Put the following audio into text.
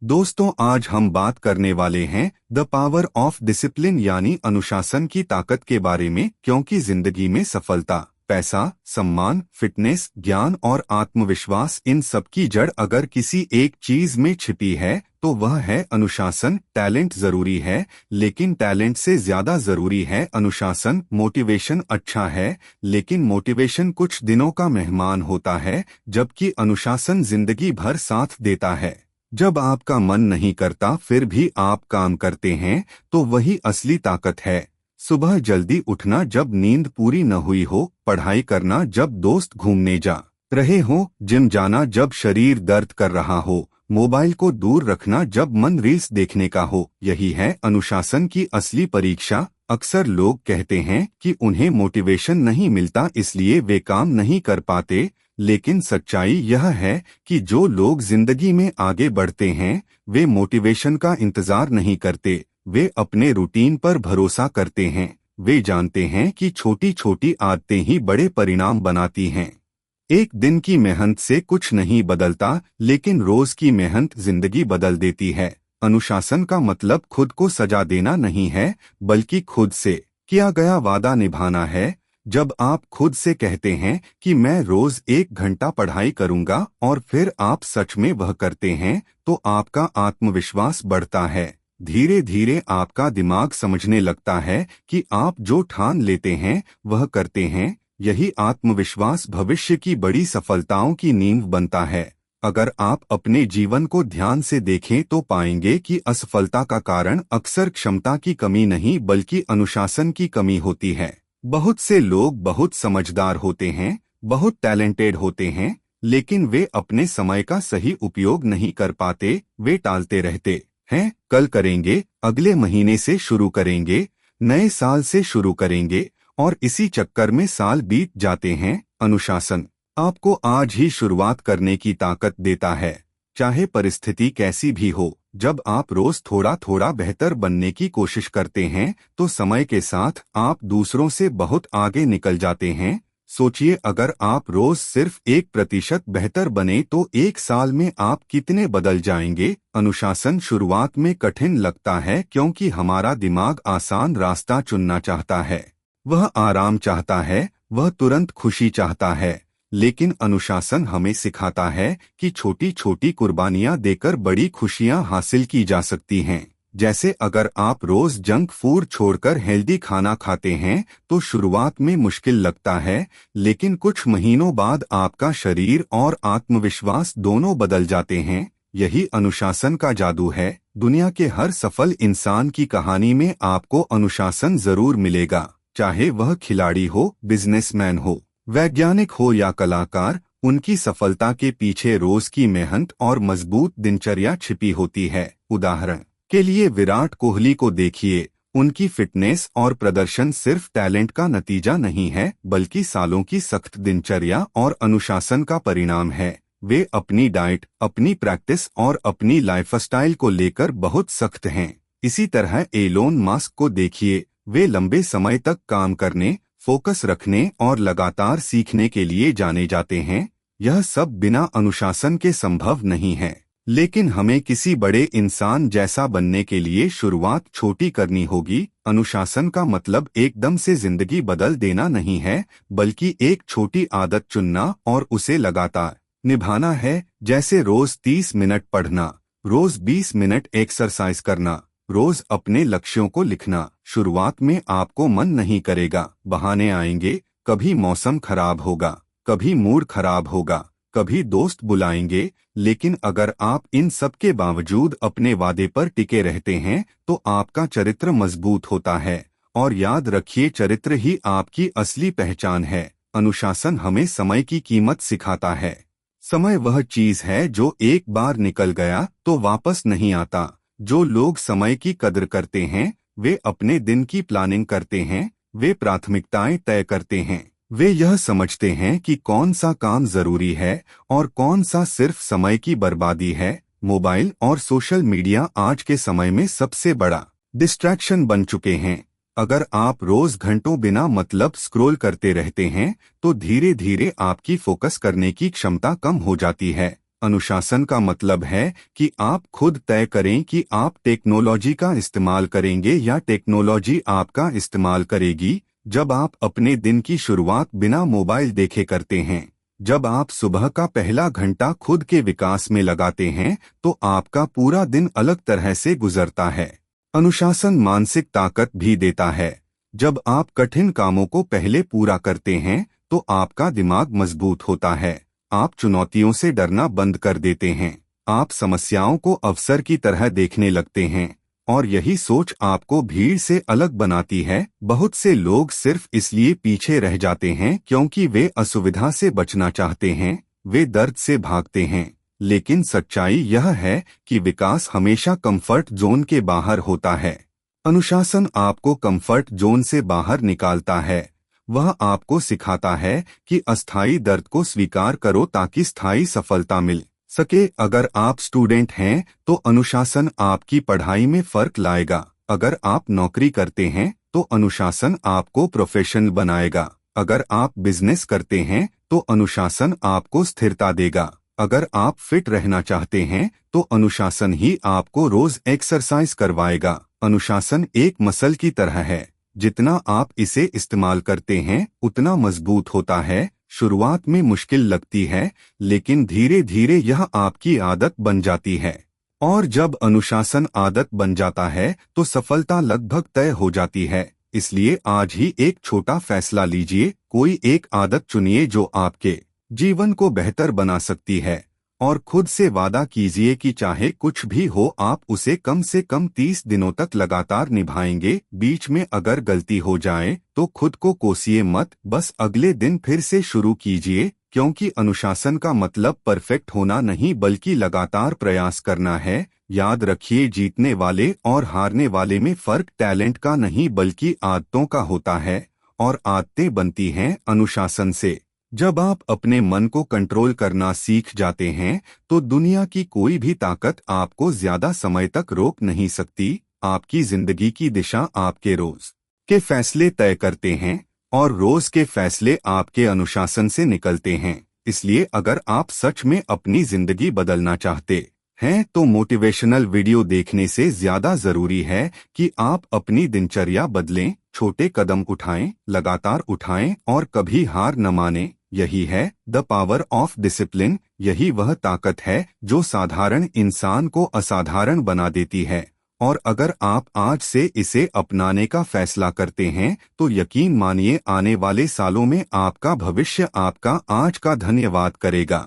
दोस्तों, आज हम बात करने वाले हैं द पावर ऑफ डिसिप्लिन यानी अनुशासन की ताकत के बारे में, क्योंकि जिंदगी में सफलता, पैसा, सम्मान, फिटनेस, ज्ञान और आत्मविश्वास, इन सब की जड़ अगर किसी एक चीज में छिपी है तो वह है अनुशासन। टैलेंट जरूरी है, लेकिन टैलेंट से ज्यादा जरूरी है अनुशासन। मोटिवेशन अच्छा है, लेकिन मोटिवेशन कुछ दिनों का मेहमान होता है, जबकि अनुशासन जिंदगी भर साथ देता है। जब आपका मन नहीं करता फिर भी आप काम करते हैं, तो वही असली ताकत है। सुबह जल्दी उठना जब नींद पूरी न हुई हो, पढ़ाई करना जब दोस्त घूमने जा रहे हो, जिम जाना जब शरीर दर्द कर रहा हो, मोबाइल को दूर रखना जब मन रील्स देखने का हो, यही है अनुशासन की असली परीक्षा। अक्सर लोग कहते हैं कि उन्हें मोटिवेशन नहीं मिलता इसलिए वे काम नहीं कर पाते, लेकिन सच्चाई यह है कि जो लोग जिंदगी में आगे बढ़ते हैं वे मोटिवेशन का इंतजार नहीं करते, वे अपने रूटीन पर भरोसा करते हैं। वे जानते हैं कि छोटी छोटी आदतें ही बड़े परिणाम बनाती हैं। एक दिन की मेहनत से कुछ नहीं बदलता, लेकिन रोज की मेहनत जिंदगी बदल देती है। अनुशासन का मतलब खुद को सजा देना नहीं है, बल्कि खुद से किया गया वादा निभाना है। जब आप खुद से कहते हैं कि मैं रोज 1 घंटा पढ़ाई करूंगा और फिर आप सच में वह करते हैं, तो आपका आत्मविश्वास बढ़ता है। धीरे धीरे आपका दिमाग समझने लगता है कि आप जो ठान लेते हैं वह करते हैं। यही आत्मविश्वास भविष्य की बड़ी सफलताओं की नींव बनता है। अगर आप अपने जीवन को ध्यान से देखें तो पाएंगे कि असफलता का कारण अक्सर क्षमता की कमी नहीं बल्कि अनुशासन की कमी होती है। बहुत से लोग बहुत समझदार होते हैं, बहुत टैलेंटेड होते हैं, लेकिन वे अपने समय का सही उपयोग नहीं कर पाते। वे टालते रहते हैं, कल करेंगे, अगले महीने से शुरू करेंगे, नए साल से शुरू करेंगे, और इसी चक्कर में साल बीत जाते हैं। अनुशासन आपको आज ही शुरुआत करने की ताकत देता है, चाहे परिस्थिति कैसी भी हो। जब आप रोज थोड़ा थोड़ा बेहतर बनने की कोशिश करते हैं तो समय के साथ आप दूसरों से बहुत आगे निकल जाते हैं। सोचिए, अगर आप रोज सिर्फ 1% बेहतर बने तो 1 साल में आप कितने बदल जाएंगे। अनुशासन शुरुआत में कठिन लगता है क्योंकि हमारा दिमाग आसान रास्ता चुनना चाहता है, वह आराम चाहता है, वह तुरंत खुशी चाहता है। लेकिन अनुशासन हमें सिखाता है कि छोटी छोटी कुर्बानियां देकर बड़ी खुशियां हासिल की जा सकती हैं। जैसे अगर आप रोज जंक फूड छोड़कर हेल्दी खाना खाते हैं तो शुरुआत में मुश्किल लगता है, लेकिन कुछ महीनों बाद आपका शरीर और आत्मविश्वास दोनों बदल जाते हैं। यही अनुशासन का जादू है। दुनिया के हर सफल इंसान की कहानी में आपको अनुशासन जरूर मिलेगा, चाहे वह खिलाड़ी हो, बिजनेसमैन हो, वैज्ञानिक हो या कलाकार। उनकी सफलता के पीछे रोज की मेहनत और मजबूत दिनचर्या छिपी होती है। उदाहरण के लिए विराट कोहली को देखिए, उनकी फिटनेस और प्रदर्शन सिर्फ टैलेंट का नतीजा नहीं है बल्कि सालों की सख्त दिनचर्या और अनुशासन का परिणाम है। वे अपनी डाइट, अपनी प्रैक्टिस और अपनी लाइफस्टाइल को लेकर बहुत सख्त हैं। इसी तरह एलोन मस्क को देखिए, वे लंबे समय तक काम करने, फोकस रखने और लगातार सीखने के लिए जाने जाते हैं। यह सब बिना अनुशासन के संभव नहीं है, लेकिन हमें किसी बड़े इंसान जैसा बनने के लिए शुरुआत छोटी करनी होगी। अनुशासन का मतलब एकदम से जिंदगी बदल देना नहीं है, बल्कि एक छोटी आदत चुनना और उसे लगातार निभाना है। जैसे रोज 30 मिनट पढ़ना, रोज 20 मिनट एक्सरसाइज करना, रोज अपने लक्ष्यों को लिखना। शुरुआत में आपको मन नहीं करेगा, बहाने आएंगे, कभी मौसम खराब होगा, कभी मूड खराब होगा, कभी दोस्त बुलाएंगे, लेकिन अगर आप इन सब के बावजूद अपने वादे पर टिके रहते हैं तो आपका चरित्र मजबूत होता है। और याद रखिए, चरित्र ही आपकी असली पहचान है। अनुशासन हमें समय की कीमत सिखाता है। समय वह चीज है जो एक बार निकल गया तो वापस नहीं आता। जो लोग समय की कदर करते हैं वे अपने दिन की प्लानिंग करते हैं, वे प्राथमिकताएं तय करते हैं, वे यह समझते हैं कि कौन सा काम जरूरी है और कौन सा सिर्फ समय की बर्बादी है। मोबाइल और सोशल मीडिया आज के समय में सबसे बड़ा डिस्ट्रैक्शन बन चुके हैं। अगर आप रोज घंटों बिना मतलब स्क्रॉल करते रहते हैं तो धीरे धीरे आपकी फोकस करने की क्षमता कम हो जाती है। अनुशासन का मतलब है कि आप खुद तय करें कि आप टेक्नोलॉजी का इस्तेमाल करेंगे या टेक्नोलॉजी आपका इस्तेमाल करेगी। जब आप अपने दिन की शुरुआत बिना मोबाइल देखे करते हैं, जब आप सुबह का पहला घंटा खुद के विकास में लगाते हैं, तो आपका पूरा दिन अलग तरह से गुजरता है। अनुशासन मानसिक ताकत भी देता है। जब आप कठिन कामों को पहले पूरा करते हैं, तो आपका दिमाग मजबूत होता है। आप चुनौतियों से डरना बंद कर देते हैं। आप समस्याओं को अवसर की तरह देखने लगते हैं, और यही सोच आपको भीड़ से अलग बनाती है। बहुत से लोग सिर्फ इसलिए पीछे रह जाते हैं क्योंकि वे असुविधा से बचना चाहते हैं, वे दर्द से भागते हैं। लेकिन सच्चाई यह है कि विकास हमेशा कंफर्ट जोन के बाहर होता है। अनुशासन आपको कंफर्ट जोन से बाहर निकालता है। वह आपको सिखाता है कि अस्थायी दर्द को स्वीकार करो ताकि स्थायी सफलता मिल सके। अगर आप स्टूडेंट हैं तो अनुशासन आपकी पढ़ाई में फर्क लाएगा। अगर आप नौकरी करते हैं तो अनुशासन आपको प्रोफेशनल बनाएगा। अगर आप बिजनेस करते हैं तो अनुशासन आपको स्थिरता देगा। अगर आप फिट रहना चाहते हैं तो अनुशासन ही आपको रोज एक्सरसाइज करवाएगा। अनुशासन एक मसल की तरह है। जितना आप इसे इस्तेमाल करते हैं उतना मजबूत होता है। शुरुआत में मुश्किल लगती है, लेकिन धीरे धीरे यह आपकी आदत बन जाती है। और जब अनुशासन आदत बन जाता है तो सफलता लगभग तय हो जाती है। इसलिए आज ही एक छोटा फैसला लीजिए। कोई एक आदत चुनिए जो आपके जीवन को बेहतर बना सकती है, और खुद से वादा कीजिए कि चाहे कुछ भी हो आप उसे कम से कम 30 दिनों तक लगातार निभाएंगे। बीच में अगर गलती हो जाए तो खुद को कोसिए मत, बस अगले दिन फिर से शुरू कीजिए। क्योंकि अनुशासन का मतलब परफेक्ट होना नहीं बल्कि लगातार प्रयास करना है। याद रखिए, जीतने वाले और हारने वाले में फर्क टैलेंट का नहीं बल्कि आदतों का होता है, और आदतें बनती हैं अनुशासन से। जब आप अपने मन को कंट्रोल करना सीख जाते हैं तो दुनिया की कोई भी ताकत आपको ज्यादा समय तक रोक नहीं सकती। आपकी जिंदगी की दिशा आपके रोज के फैसले तय करते हैं, और रोज के फैसले आपके अनुशासन से निकलते हैं। इसलिए अगर आप सच में अपनी जिंदगी बदलना चाहते हैं तो मोटिवेशनल वीडियो देखने से ज्यादा जरूरी है कि आप अपनी दिनचर्या बदलें, छोटे कदम उठाएं, लगातार उठाएं और कभी हार न मानें। यही है द पावर ऑफ डिसिप्लिन। यही वह ताकत है जो साधारण इंसान को असाधारण बना देती है। और अगर आप आज से इसे अपनाने का फैसला करते हैं तो यकीन मानिए आने वाले सालों में आपका भविष्य आपका आज का धन्यवाद करेगा।